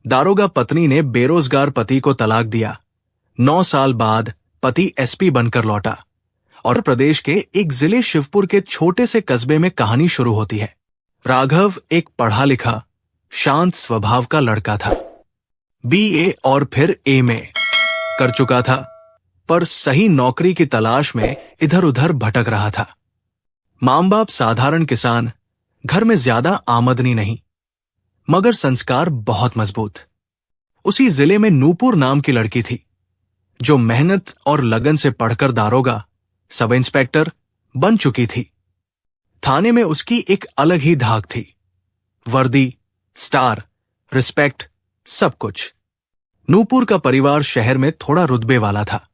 दारोगा पत्नी ने बेरोजगार पति को तलाक दिया। 9 साल बाद पति एसपी बनकर लौटा और प्रदेश के एक जिले शिवपुर के छोटे से कस्बे में कहानी शुरू होती है। राघव एक पढ़ा लिखा, शांत स्वभाव का लड़का था। बीए और फिर एमए कर चुका था, पर सही नौकरी की तलाश में इधर उधर भटक रहा था। मां बाप साधारण किसान, घर में ज्यादा आमदनी नहीं, मगर संस्कार बहुत मजबूत। उसी जिले में नूपुर नाम की लड़की थी, जो मेहनत और लगन से पढ़कर दारोगा, सब इंस्पेक्टर बन चुकी थी। थाने में उसकी एक अलग ही धाक थी। वर्दी, स्टार, रिस्पेक्ट, सब कुछ। नूपुर का परिवार शहर में थोड़ा रुतबे वाला था,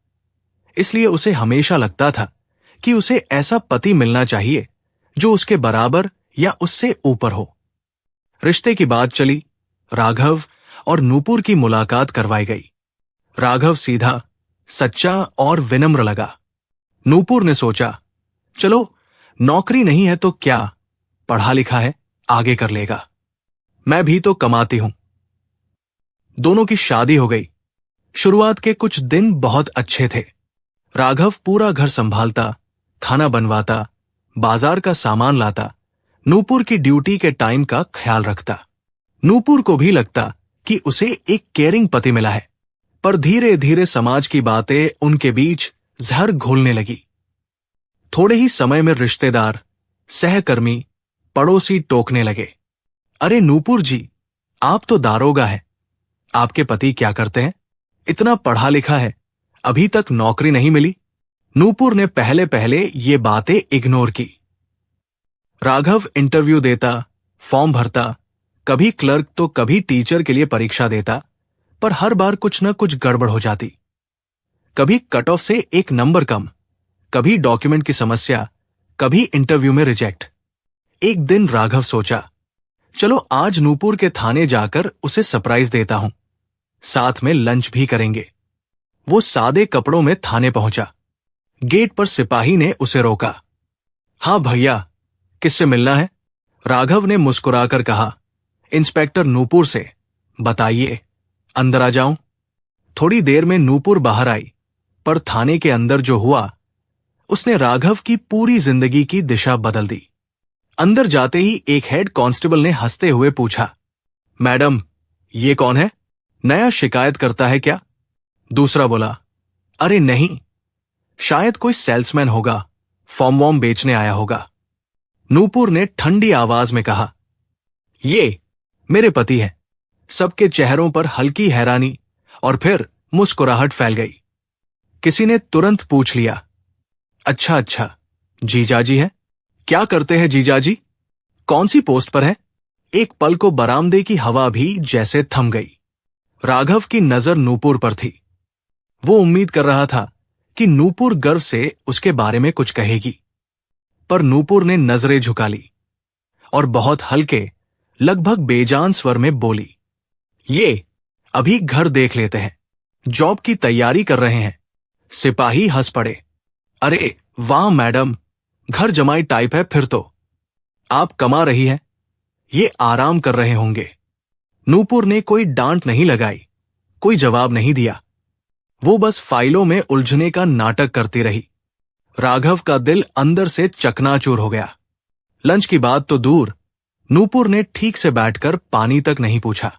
इसलिए उसे हमेशा लगता था कि उसे ऐसा पति मिलना चाहिए जो उसके बराबर या उससे ऊपर हो। रिश्ते की बात चली, राघव और नूपुर की मुलाकात करवाई गई। राघव सीधा, सच्चा और विनम्र लगा। नूपुर ने सोचा, चलो नौकरी नहीं है तो क्या, पढ़ा लिखा है, आगे कर लेगा, मैं भी तो कमाती हूं। दोनों की शादी हो गई। शुरुआत के कुछ दिन बहुत अच्छे थे। राघव पूरा घर संभालता, खाना बनवाता, बाजार का सामान लाता, नूपुर की ड्यूटी के टाइम का ख्याल रखता। नूपुर को भी लगता कि उसे एक केयरिंग पति मिला है, पर धीरे धीरे समाज की बातें उनके बीच जहर घोलने लगी। थोड़े ही समय में रिश्तेदार, सहकर्मी, पड़ोसी टोकने लगे, अरे नूपुर जी, आप तो दारोगा हैं, आपके पति क्या करते हैं? इतना पढ़ा लिखा है, अभी तक नौकरी नहीं मिली। नूपुर ने पहले पहले ये बातें इग्नोर की। राघव इंटरव्यू देता, फॉर्म भरता, कभी क्लर्क तो कभी टीचर के लिए परीक्षा देता, पर हर बार कुछ न कुछ गड़बड़ हो जाती। कभी कट ऑफ से 1 नंबर कम, कभी डॉक्यूमेंट की समस्या, कभी इंटरव्यू में रिजेक्ट। एक दिन राघव सोचा, चलो आज नूपुर के थाने जाकर उसे सरप्राइज देता हूं, साथ में लंच भी करेंगे। वो सादे कपड़ों में थाने पहुंचा। गेट पर सिपाही ने उसे रोका। हाँ भैया, किससे मिलना है? राघव ने मुस्कुराकर कहा, इंस्पेक्टर नूपुर से। बताइए, अंदर आ जाऊं? थोड़ी देर में नूपुर बाहर आई, पर थाने के अंदर जो हुआ, उसने राघव की पूरी जिंदगी की दिशा बदल दी। अंदर जाते ही एक हेड कांस्टेबल ने हंसते हुए पूछा, मैडम, ये कौन है? नया शिकायत करता है क्या? दूसरा बोला, अरे नहीं, शायद कोई सेल्समैन होगा, फॉर्म वॉर्म बेचने आया होगा। नूपुर ने ठंडी आवाज में कहा, ये मेरे पति हैं। सबके चेहरों पर हल्की हैरानी और फिर मुस्कुराहट फैल गई। किसी ने तुरंत पूछ लिया, अच्छा अच्छा, जीजाजी हैं? क्या करते हैं जीजाजी? कौन सी पोस्ट पर है? एक पल को बरामदे की हवा भी जैसे थम गई। राघव की नजर नूपुर पर थी। वो उम्मीद कर रहा था कि नूपुर गर्व से उसके बारे में कुछ कहेगी, पर नूपुर ने नजरें झुका ली और बहुत हल्के, लगभग बेजान स्वर में बोली, ये अभी घर देख लेते हैं, जॉब की तैयारी कर रहे हैं। सिपाही हंस पड़े, अरे वाह मैडम, घर जमाई टाइप है फिर तो। आप कमा रही हैं, ये आराम कर रहे होंगे। नूपुर ने कोई डांट नहीं लगाई, कोई जवाब नहीं दिया। वो बस फाइलों में उलझने का नाटक करती रही। राघव का दिल अंदर से चकनाचूर हो गया। लंच की बात तो दूर, नूपुर ने ठीक से बैठकर पानी तक नहीं पूछा।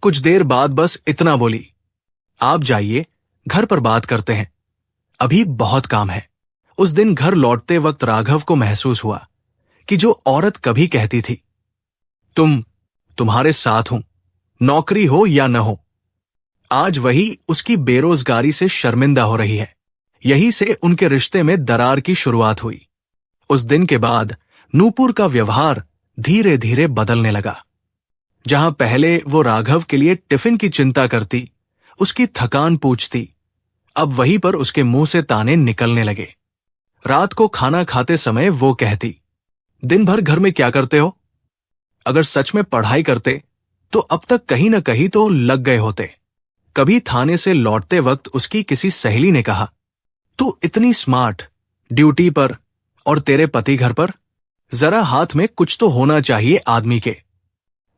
कुछ देर बाद बस इतना बोली, आप जाइए, घर पर बात करते हैं, अभी बहुत काम है। उस दिन घर लौटते वक्त राघव को महसूस हुआ कि जो औरत कभी कहती थी, तुम्हारे साथ हूं, नौकरी हो या न हो, आज वही उसकी बेरोजगारी से शर्मिंदा हो रही है। यही से उनके रिश्ते में दरार की शुरुआत हुई। उस दिन के बाद नूपुर का व्यवहार धीरे धीरे बदलने लगा। जहां पहले वो राघव के लिए टिफिन की चिंता करती, उसकी थकान पूछती, अब वहीं पर उसके मुंह से ताने निकलने लगे। रात को खाना खाते समय वो कहती, दिन भर घर में क्या करते हो? अगर सच में पढ़ाई करते तो अब तक कहीं न कहीं तो लग गए होते। कभी थाने से लौटते वक्त उसकी किसी सहेली ने कहा, तू इतनी स्मार्ट, ड्यूटी पर, और तेरे पति घर पर, जरा हाथ में कुछ तो होना चाहिए आदमी के।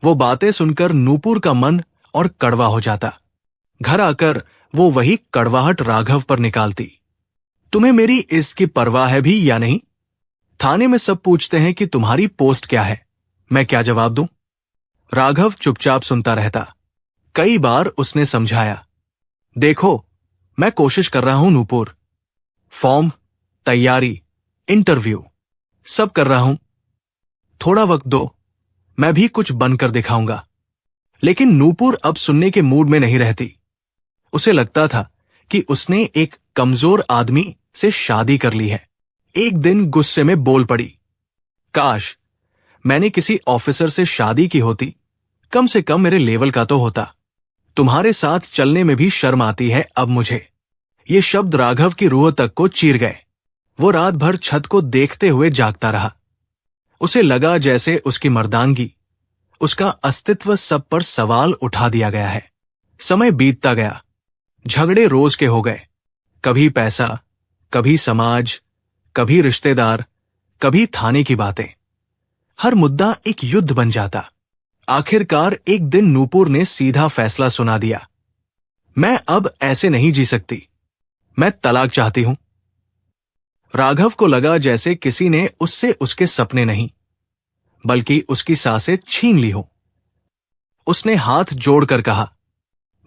वो बातें सुनकर नूपुर का मन और कड़वा हो जाता। घर आकर वो वही कड़वाहट राघव पर निकालती। तुम्हें मेरी इसकी परवाह है भी या नहीं? थाने में सब पूछते हैं कि तुम्हारी पोस्ट क्या है, मैं क्या जवाब दूं? राघव चुपचाप सुनता रहता। कई बार उसने समझाया, देखो मैं कोशिश कर रहा हूं नूपुर, फॉर्म, तैयारी, इंटरव्यू सब कर रहा हूं, थोड़ा वक्त दो, मैं भी कुछ बनकर दिखाऊंगा। लेकिन नूपुर अब सुनने के मूड में नहीं रहती। उसे लगता था कि उसने एक कमजोर आदमी से शादी कर ली है। एक दिन गुस्से में बोल पड़ी, काश मैंने किसी ऑफिसर से शादी की होती, कम से कम मेरे लेवल का तो होता। तुम्हारे साथ चलने में भी शर्म आती है अब मुझे। ये शब्द राघव की रूह तक को चीर गए। वो रात भर छत को देखते हुए जागता रहा। उसे लगा जैसे उसकी मर्दानगी, उसका अस्तित्व सब पर सवाल उठा दिया गया है। समय बीतता गया। झगड़े रोज के हो गए। कभी पैसा, कभी समाज, कभी रिश्तेदार, कभी थाने की बातें। हर मुद्दा एक युद्ध बन जाता। आखिरकार एक दिन नूपुर ने सीधा फैसला सुना दिया, मैं अब ऐसे नहीं जी सकती, मैं तलाक चाहती हूं। राघव को लगा जैसे किसी ने उससे उसके सपने नहीं, बल्कि उसकी सांसें छीन ली हो। उसने हाथ जोड़कर कहा,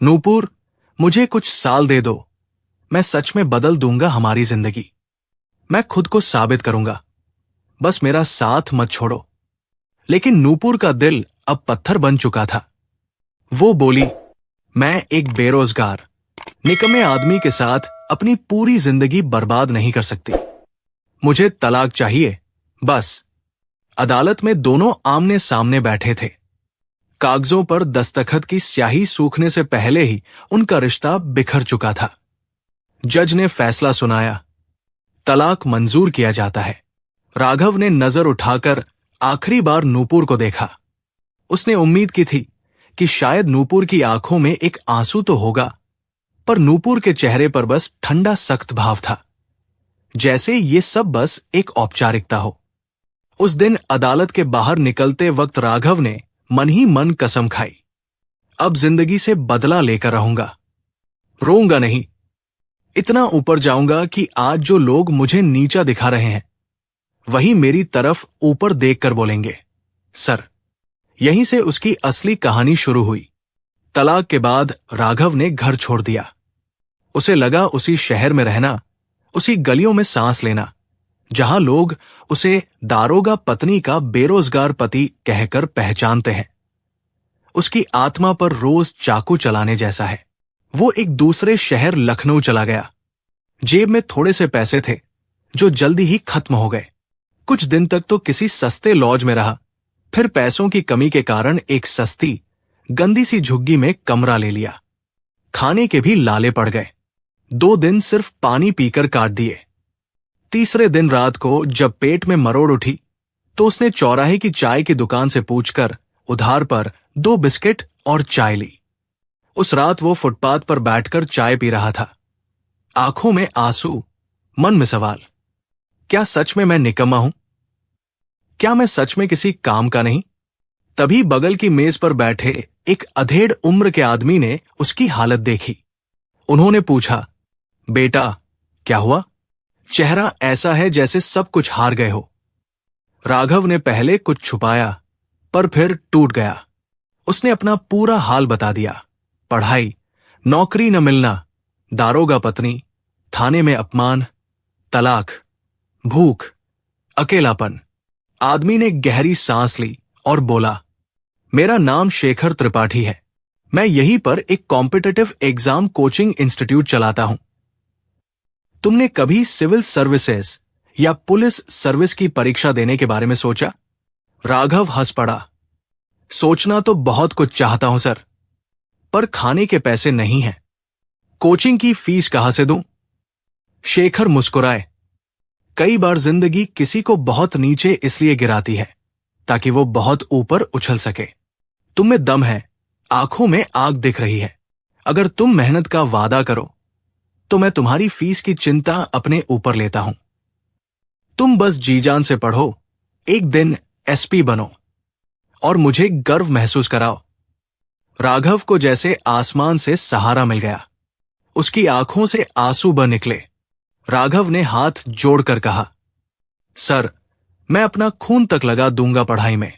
नूपुर मुझे कुछ साल दे दो, मैं सच में बदल दूंगा हमारी जिंदगी। मैं खुद को साबित करूंगा, बस मेरा साथ मत छोड़ो। लेकिन नूपुर का दिल अब पत्थर बन चुका था। वो बोली, मैं एक बेरोजगार, निकम्मे आदमी के साथ अपनी पूरी जिंदगी बर्बाद नहीं कर सकती। मुझे तलाक चाहिए, बस। अदालत में दोनों आमने सामने बैठे थे। कागजों पर दस्तखत की स्याही सूखने से पहले ही उनका रिश्ता बिखर चुका था। जज ने फैसला सुनाया, तलाक मंजूर किया जाता है। राघव ने नजर उठाकर आखिरी बार नूपुर को देखा। उसने उम्मीद की थी कि शायद नूपुर की आंखों में एक आंसू तो होगा, पर नूपुर के चेहरे पर बस ठंडा सख्त भाव था, जैसे ये सब बस एक औपचारिकता हो। उस दिन अदालत के बाहर निकलते वक्त राघव ने मन ही मन कसम खाई, अब जिंदगी से बदला लेकर रहूंगा, रोऊंगा नहीं। इतना ऊपर जाऊंगा कि आज जो लोग मुझे नीचा दिखा रहे हैं, वही मेरी तरफ ऊपर देखकर बोलेंगे, सर। यहीं से उसकी असली कहानी शुरू हुई। तलाक के बाद राघव ने घर छोड़ दिया। उसे लगा उसी शहर में रहना, उसी गलियों में सांस लेना, जहां लोग उसे दारोगा पत्नी का बेरोजगार पति कहकर पहचानते हैं। उसकी आत्मा पर रोज चाकू चलाने जैसा है। वो एक दूसरे शहर लखनऊ चला गया। जेब में थोड़े से पैसे थे, जो जल्दी ही खत्म हो गए। कुछ दिन तक तो किसी सस्ते लॉज में रहा, फिर पैसों की कमी के कारण एक सस्ती, गंदी सी झुग्गी में कमरा ले लिया। खाने के भी लाले पड़ गए। 2 दिन सिर्फ पानी पीकर काट दिए। तीसरे दिन रात को जब पेट में मरोड़ उठी, तो उसने चौराहे की चाय की दुकान से पूछकर उधार पर 2 बिस्किट और चाय ली। उस रात वो फुटपाथ पर बैठकर चाय पी रहा था। आंखों में आंसू, मन में सवाल, क्या सच में मैं निकम्मा हूं? क्या मैं सच में किसी काम का नहीं? तभी बगल की मेज पर बैठे एक अधेड़ उम्र के आदमी ने उसकी हालत देखी। उन्होंने पूछा, बेटा क्या हुआ? चेहरा ऐसा है जैसे सब कुछ हार गए हो। राघव ने पहले कुछ छुपाया, पर फिर टूट गया। उसने अपना पूरा हाल बता दिया। पढ़ाई, नौकरी न मिलना, दारोगा पत्नी, थाने में अपमान, तलाक, भूख, अकेलापन। आदमी ने गहरी सांस ली और बोला, मेरा नाम शेखर त्रिपाठी है। मैं यहीं पर एक कॉम्पिटिटिव एग्जाम कोचिंग इंस्टीट्यूट चलाता हूं। तुमने कभी सिविल सर्विसेज या पुलिस सर्विस की परीक्षा देने के बारे में सोचा? राघव हंस पड़ा। सोचना तो बहुत कुछ चाहता हूं सर, पर खाने के पैसे नहीं हैं। कोचिंग की फीस कहां से दूं? शेखर मुस्कुराए। कई बार जिंदगी किसी को बहुत नीचे इसलिए गिराती है ताकि वो बहुत ऊपर उछल सके। तुम में दम है, आंखों में आग दिख रही है। अगर तुम मेहनत का वादा करो तो मैं तुम्हारी फीस की चिंता अपने ऊपर लेता हूं। तुम बस जी जान से पढ़ो, एक दिन एसपी बनो और मुझे गर्व महसूस कराओ। राघव को जैसे आसमान से सहारा मिल गया। उसकी आंखों से आंसू बह निकले। राघव ने हाथ जोड़कर कहा, सर, मैं अपना खून तक लगा दूंगा पढ़ाई में।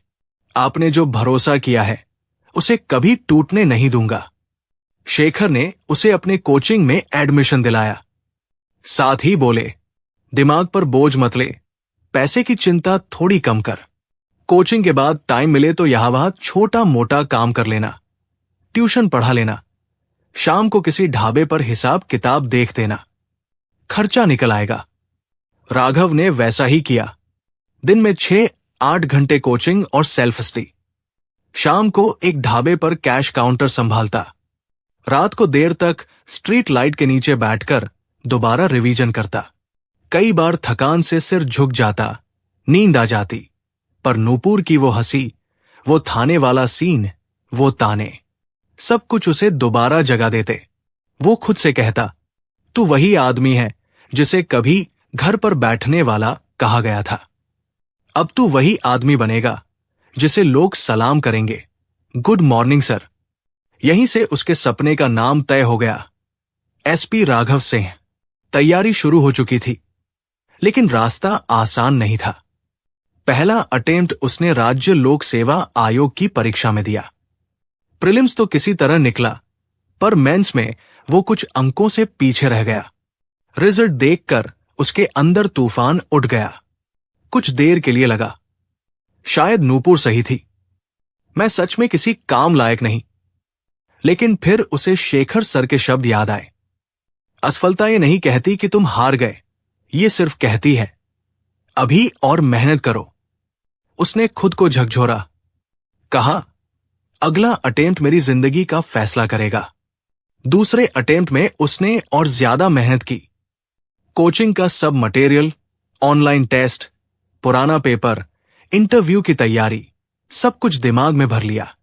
आपने जो भरोसा किया है उसे कभी टूटने नहीं दूंगा। शेखर ने उसे अपने कोचिंग में एडमिशन दिलाया। साथ ही बोले, दिमाग पर बोझ मत ले, पैसे की चिंता थोड़ी कम कर। कोचिंग के बाद टाइम मिले तो यहां वहां छोटा मोटा काम कर लेना, ट्यूशन पढ़ा लेना, शाम को किसी ढाबे पर हिसाब किताब देख देना, खर्चा निकल आएगा। राघव ने वैसा ही किया। दिन में 6-8 घंटे कोचिंग और सेल्फ स्टडी। शाम को एक ढाबे पर कैश काउंटर संभालता। रात को देर तक स्ट्रीट लाइट के नीचे बैठकर दोबारा रिवीजन करता। कई बार थकान से सिर झुक जाता, नींद आ जाती, पर नूपुर की वो हंसी, वो थाने वाला सीन, वो ताने, सब कुछ उसे दोबारा जगा देते। वो खुद से कहता, तू वही आदमी है जिसे कभी घर पर बैठने वाला कहा गया था। अब तू वही आदमी बनेगा जिसे लोग सलाम करेंगे, गुड मॉर्निंग सर। यहीं से उसके सपने का नाम तय हो गया, एसपी राघव सिंह। तैयारी शुरू हो चुकी थी, लेकिन रास्ता आसान नहीं था। पहला अटेम्प्ट उसने राज्य लोक सेवा आयोग की परीक्षा में दिया। प्रीलिम्स तो किसी तरह निकला, पर मेंस में वो कुछ अंकों से पीछे रह गया। रिजल्ट देखकर उसके अंदर तूफान उठ गया। कुछ देर के लिए लगा, शायद नूपुर सही थी, मैं सच में किसी काम लायक नहीं। लेकिन फिर उसे शेखर सर के शब्द याद आए, असफलता ये नहीं कहती कि तुम हार गए, ये सिर्फ कहती है अभी और मेहनत करो। उसने खुद को झकझोरा, कहा, अगला अटेम्प्ट मेरी जिंदगी का फैसला करेगा। दूसरे अटेम्प्ट में उसने और ज्यादा मेहनत की। कोचिंग का सब मटेरियल, ऑनलाइन टेस्ट, पुराना पेपर, इंटरव्यू की तैयारी, सब कुछ दिमाग में भर लिया।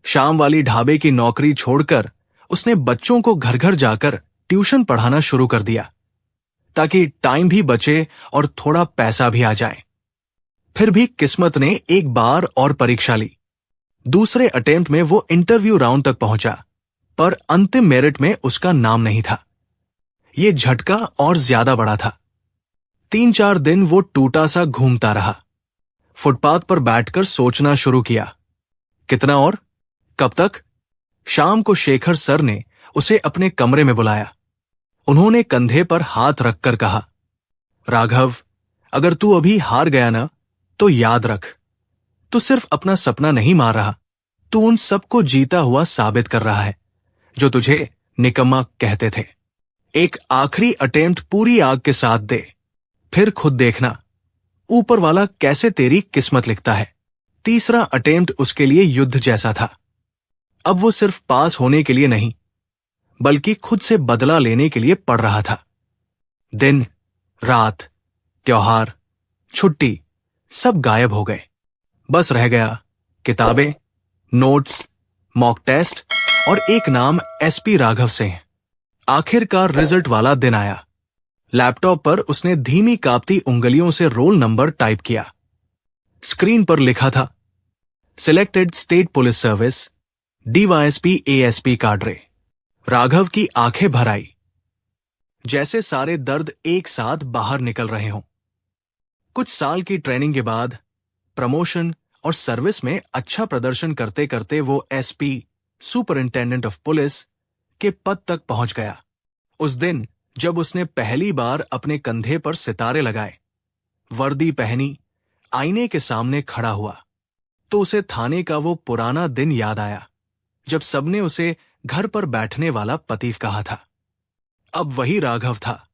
शाम वाली ढाबे की नौकरी छोड़कर उसने बच्चों को घर घर जाकर ट्यूशन पढ़ाना शुरू कर दिया, ताकि टाइम भी बचे और थोड़ा पैसा भी आ जाए। फिर भी किस्मत ने एक बार और परीक्षा ली। दूसरे अटेम्प्ट में वो इंटरव्यू राउंड तक पहुंचा, पर अंतिम मेरिट में उसका नाम नहीं था। ये झटका और ज्यादा बड़ा था। 3-4 दिन वो टूटा सा घूमता रहा। फुटपाथ पर बैठकर सोचना शुरू किया, कितना और, कब तक। शाम को शेखर सर ने उसे अपने कमरे में बुलाया। उन्होंने कंधे पर हाथ रखकर कहा, राघव, अगर तू अभी हार गया ना, तो याद रख, तू सिर्फ अपना सपना नहीं मार रहा, तू उन सबको जीता हुआ साबित कर रहा है जो तुझे निकम्मा कहते थे। एक आखिरी अटेम्प्ट पूरी आग के साथ दे, फिर खुद देखना ऊपर वाला कैसे तेरी किस्मत लिखता है। तीसरा अटेम्प्ट उसके लिए युद्ध जैसा था। अब वो सिर्फ पास होने के लिए नहीं, बल्कि खुद से बदला लेने के लिए पढ़ रहा था। दिन, रात, त्योहार, छुट्टी सब गायब हो गए। बस रह गया किताबें, नोट्स, मॉक टेस्ट और एक नाम, एसपी राघव सिंह। आखिरकार रिजल्ट वाला दिन आया। लैपटॉप पर उसने धीमी कांपती उंगलियों से रोल नंबर टाइप किया। स्क्रीन पर लिखा था, selected state police service, DYSP ASP cadre. Raghav की आंखें भर आई, जैसे सारे दर्द एक साथ बाहर निकल रहे हों। कुछ साल की ट्रेनिंग के बाद प्रमोशन और सर्विस में अच्छा प्रदर्शन करते करते वो एसपी, सुपरिंटेंडेंट ऑफ पुलिस के पद तक पहुंच गया। उस दिन जब उसने पहली बार अपने कंधे पर सितारे लगाए, वर्दी पहनी, आईने के सामने खड़ा हुआ, तो उसे थाने का वो पुराना दिन याद आया जब सबने उसे घर पर बैठने वाला पतीव कहा था। अब वही राघव था,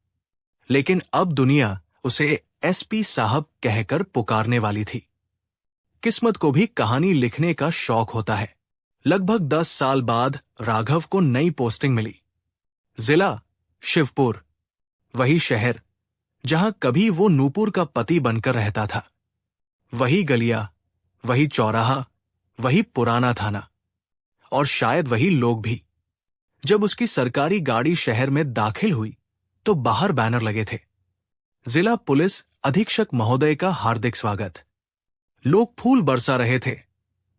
लेकिन अब दुनिया उसे एसपी साहब कहकर पुकारने वाली थी। किस्मत को भी कहानी लिखने का शौक होता है। लगभग 10 साल बाद राघव को नई पोस्टिंग मिली। जिला शिवपुर, वही शहर जहां कभी वो नूपुर का पति बनकर रहता था। वही गलियां, वही चौराहा, वही पुराना थाना, और शायद वही लोग भी। जब उसकी सरकारी गाड़ी शहर में दाखिल हुई तो बाहर बैनर लगे थे, जिला पुलिस अधीक्षक महोदय का हार्दिक स्वागत। लोग फूल बरसा रहे थे,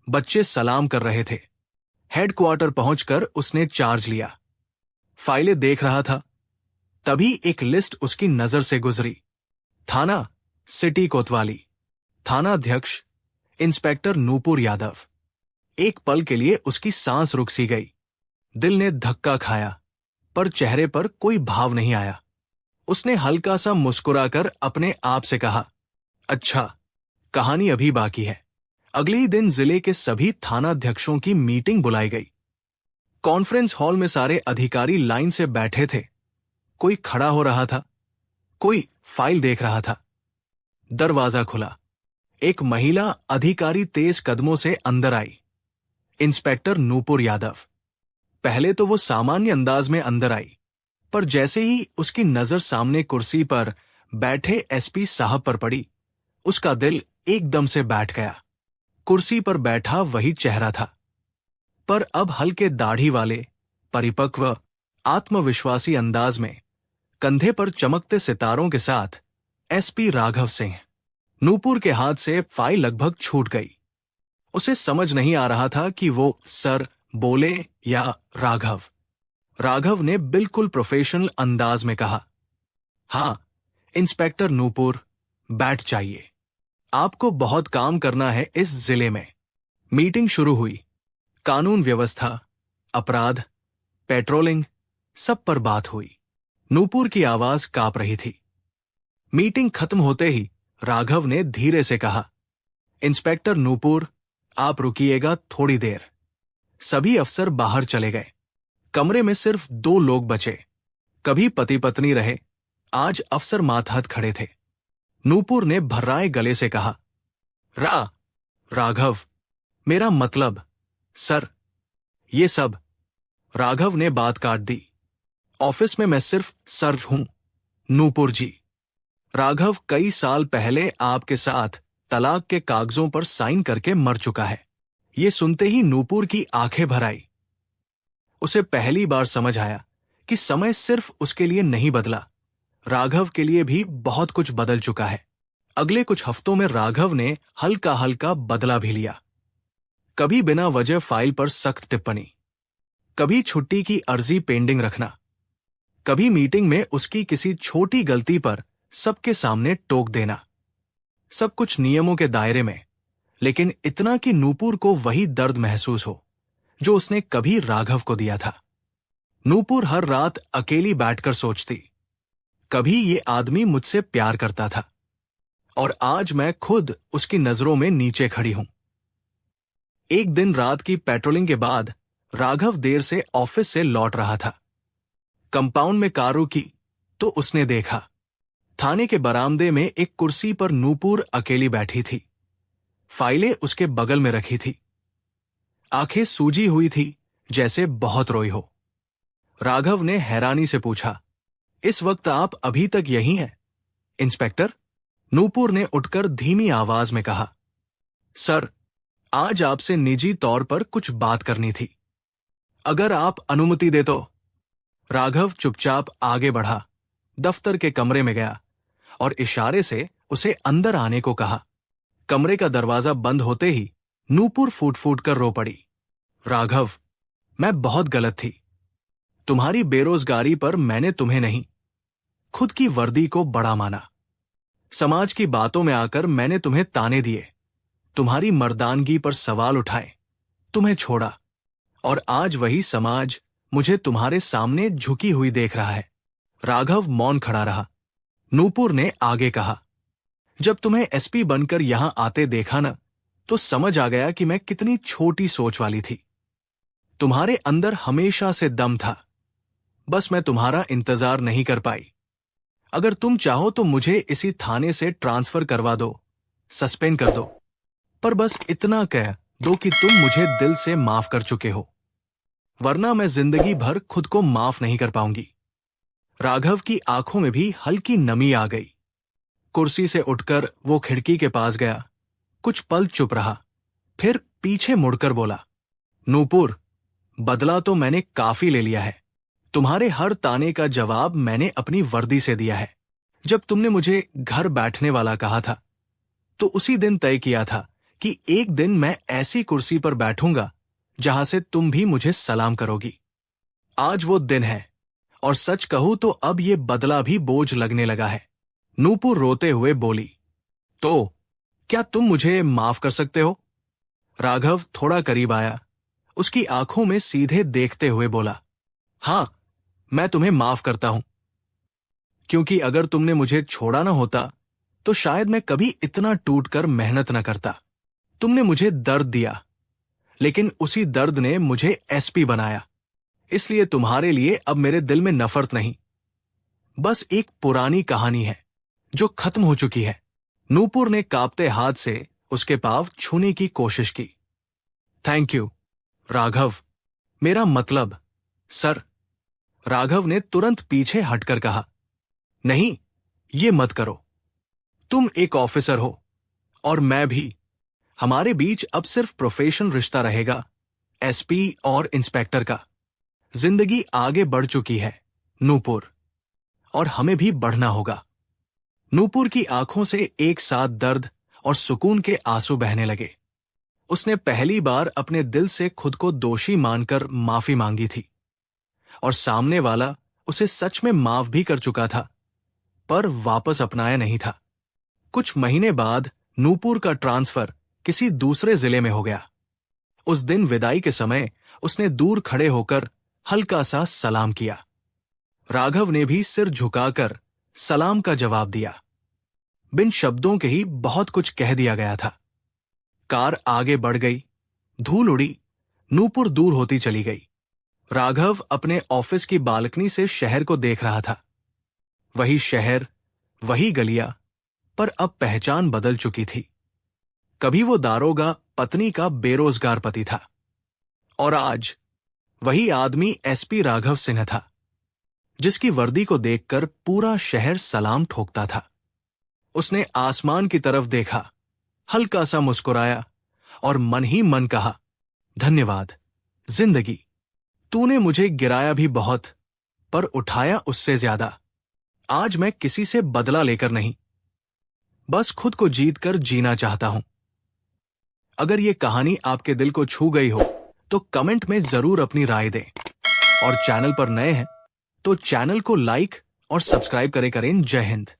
बच्चे सलाम कर रहे थे, हेडक्वार्टर पहुंचकर उसने चार्ज लिया। फाइलें देख रहा था, तभी एक लिस्ट उसकी नजर से गुजरी। थाना सिटी कोतवाली, थानाध्यक्ष इंस्पेक्टर नूपुर यादव। एक पल के लिए उसकी सांस रुक सी गई। दिल ने धक्का खाया, पर चेहरे पर कोई भाव नहीं आया। उसने हल्का सा मुस्कुराकर अपने आप से कहा, अच्छा, कहानी अभी बाकी है। अगले ही दिन जिले के सभी थानाध्यक्षों की मीटिंग बुलाई गई। कॉन्फ्रेंस हॉल में सारे अधिकारी लाइन से बैठे थे। कोई खड़ा हो रहा था, कोई फाइल देख रहा था। दरवाजा खुला। एक महिला अधिकारी तेज कदमों से अंदर आई। इंस्पेक्टर नूपुर यादव। पहले तो वो सामान्य अंदाज में अंदर आई, पर जैसे ही उसकी नजर सामने कुर्सी पर बैठे एसपी साहब पर पड़ी, उसका दिल एकदम से बैठ गया। कुर्सी पर बैठा वही चेहरा था, पर अब हल्के दाढ़ी वाले, परिपक्व, आत्मविश्वासी अंदाज में, कंधे पर चमकते सितारों के साथ एसपी राघव सिंह। नूपुर के हाथ से फाइल लगभग छूट गई। उसे समझ नहीं आ रहा था कि वो सर बोले या राघव। राघव ने बिल्कुल प्रोफेशनल अंदाज में कहा, हां, इंस्पेक्टर नूपुर, बैठ जाइए। आपको बहुत काम करना है इस जिले में। मीटिंग शुरू हुई। कानून व्यवस्था, अपराध, पेट्रोलिंग, सब पर बात हुई। नूपुर की आवाज कांप रही थी। मीटिंग खत्म होते ही राघव ने धीरे से कहा, इंस्पेक्टर नूपुर, आप रुकिएगा थोड़ी देर। सभी अफसर बाहर चले गए। कमरे में सिर्फ 2 लोग बचे। कभी पति पत्नी रहे, आज अफसर मातहत खड़े थे। नूपुर ने भर्राए गले से कहा, राघव, मेरा मतलब, सर, ये सब। राघव ने बात काट दी। ऑफिस में मैं सिर्फ सर हूं, नूपुर जी। राघव कई साल पहले आपके साथ तलाक के कागजों पर साइन करके मर चुका है। ये सुनते ही नूपुर की आंखें भर आई। उसे पहली बार समझ आया कि समय सिर्फ उसके लिए नहीं बदला, राघव के लिए भी बहुत कुछ बदल चुका है। अगले कुछ हफ्तों में राघव ने हल्का हल्का बदला भी लिया। कभी बिना वजह फाइल पर सख्त टिप्पणी, कभी छुट्टी की अर्जी पेंडिंग रखना, कभी मीटिंग में उसकी किसी छोटी गलती पर सबके सामने टोक देना। सब कुछ नियमों के दायरे में, लेकिन इतना कि नूपुर को वही दर्द महसूस हो जो उसने कभी राघव को दिया था। नूपुर हर रात अकेली बैठकर सोचती, कभी ये आदमी मुझसे प्यार करता था और आज मैं खुद उसकी नजरों में नीचे खड़ी हूं। एक दिन रात की पेट्रोलिंग के बाद राघव देर से ऑफिस से लौट रहा था। कंपाउंड में कार रुकी तो उसने देखा, थाने के बरामदे में एक कुर्सी पर नूपुर अकेली बैठी थी। फाइलें उसके बगल में रखी थी। आंखें सूजी हुई थी, जैसे बहुत रोई हो। राघव ने हैरानी से पूछा, इस वक्त आप अभी तक यहीं हैं, इंस्पेक्टर? नूपुर ने उठकर धीमी आवाज में कहा, सर, आज आपसे निजी तौर पर कुछ बात करनी थी, अगर आप अनुमति दे तो। राघव चुपचाप आगे बढ़ा, दफ्तर के कमरे में गया और इशारे से उसे अंदर आने को कहा। कमरे का दरवाजा बंद होते ही नूपुर फूट फूट कर रो पड़ी। राघव, मैं बहुत गलत थी। तुम्हारी बेरोजगारी पर मैंने तुम्हें नहीं, खुद की वर्दी को बड़ा माना। समाज की बातों में आकर मैंने तुम्हें ताने दिए, तुम्हारी मर्दानगी पर सवाल उठाए, तुम्हें छोड़ा, और आज वही समाज मुझे तुम्हारे सामने झुकी हुई देख रहा है। राघव मौन खड़ा रहा। नूपुर ने आगे कहा, जब तुम्हें एसपी बनकर यहां आते देखा ना, तो समझ आ गया कि मैं कितनी छोटी सोच वाली थी। तुम्हारे अंदर हमेशा से दम था, बस मैं तुम्हारा इंतजार नहीं कर पाई। अगर तुम चाहो तो मुझे इसी थाने से ट्रांसफर करवा दो, सस्पेंड कर दो, पर बस इतना कह दो कि तुम मुझे दिल से माफ कर चुके हो, वरना मैं जिंदगी भर खुद को माफ नहीं कर पाऊंगी। राघव की आंखों में भी हल्की नमी आ गई। कुर्सी से उठकर वो खिड़की के पास गया, कुछ पल चुप रहा, फिर पीछे मुड़कर बोला, नूपुर, बदला तो मैंने काफी ले लिया है। तुम्हारे हर ताने का जवाब मैंने अपनी वर्दी से दिया है। जब तुमने मुझे घर बैठने वाला कहा था, तो उसी दिन तय किया था कि एक दिन मैं ऐसी कुर्सी पर बैठूंगा जहां से तुम भी मुझे सलाम करोगी। आज वो दिन है, और सच कहूं तो अब ये बदला भी बोझ लगने लगा है। नूपुर रोते हुए बोली, तो क्या तुम मुझे माफ कर सकते हो? राघव थोड़ा करीब आया, उसकी आंखों में सीधे देखते हुए बोला, हां, मैं तुम्हें माफ करता हूं, क्योंकि अगर तुमने मुझे छोड़ा ना होता तो शायद मैं कभी इतना टूटकर मेहनत न करता। तुमने मुझे दर्द दिया, लेकिन उसी दर्द ने मुझे एसपी बनाया। इसलिए तुम्हारे लिए अब मेरे दिल में नफरत नहीं, बस एक पुरानी कहानी है जो खत्म हो चुकी है। नूपुर ने कांपते हाथ से उसके पांव छूने की कोशिश की। थैंक यू राघव, मेरा मतलब सर। राघव ने तुरंत पीछे हटकर कहा, नहीं, ये मत करो। तुम एक ऑफिसर हो और मैं भी। हमारे बीच अब सिर्फ प्रोफेशनल रिश्ता रहेगा, एसपी और इंस्पेक्टर का। जिंदगी आगे बढ़ चुकी है नूपुर, और हमें भी बढ़ना होगा। नूपुर की आंखों से एक साथ दर्द और सुकून के आंसू बहने लगे। उसने पहली बार अपने दिल से खुद को दोषी मानकर माफी मांगी थी, और सामने वाला उसे सच में माफ भी कर चुका था, पर वापस अपनाया नहीं था। कुछ महीने बाद नूपुर का ट्रांसफर किसी दूसरे जिले में हो गया। उस दिन विदाई के समय उसने दूर खड़े होकर हल्का सा सलाम किया। राघव ने भी सिर झुकाकर सलाम का जवाब दिया। बिन शब्दों के ही बहुत कुछ कह दिया गया था। कार आगे बढ़ गई, धूल उड़ी, नूपुर दूर होती चली गई। राघव अपने ऑफिस की बालकनी से शहर को देख रहा था। वही शहर, वही गलियां, पर अब पहचान बदल चुकी थी। कभी वो दारोगा पत्नी का बेरोजगार पति था, और आज वही आदमी एसपी राघव सिन्हा था, जिसकी वर्दी को देखकर पूरा शहर सलाम ठोकता था। उसने आसमान की तरफ देखा, हल्का सा मुस्कुराया और मन ही मन कहा, धन्यवाद जिंदगी, तूने मुझे गिराया भी बहुत, पर उठाया उससे ज्यादा। आज मैं किसी से बदला लेकर नहीं, बस खुद को जीतकर जीना चाहता हूं। अगर ये कहानी आपके दिल को छू गई हो तो कमेंट में जरूर अपनी राय दें, और चैनल पर नए हैं तो चैनल को लाइक और सब्सक्राइब करें। जय हिंद।